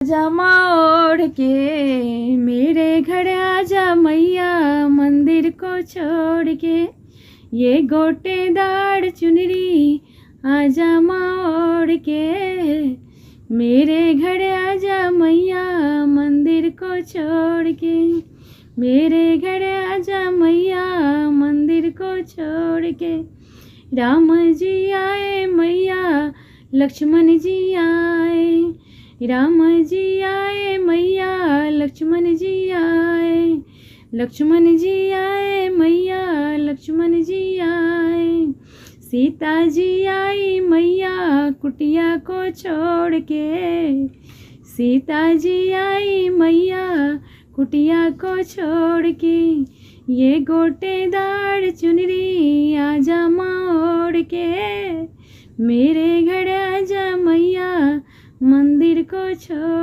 आजा माँ ओढ़ के मेरे घर आजा मैया, मंदिर को छोड़ के ये गोटेदार चुनरी आजा माँ ओढ़ के। मेरे घर आजा मैया, मंदिर को छोड़ के मेरे घर आजा मैया, मंदिर को छोड़ के। राम जी आए मैया, लक्ष्मण जी आए, राम जी आए मैया, लक्ष्मण जी आए, लक्ष्मण जी आए मैया, लक्ष्मण जी आए। सीता जी आई मैया, कुटिया को छोड़ के, सीता जी आई मैया, कुटिया को छोड़ के ये गोटेदार चुनरी आजा माँ ओढ़ के। मेरे घर आजा मैया, मंदिर को छोड़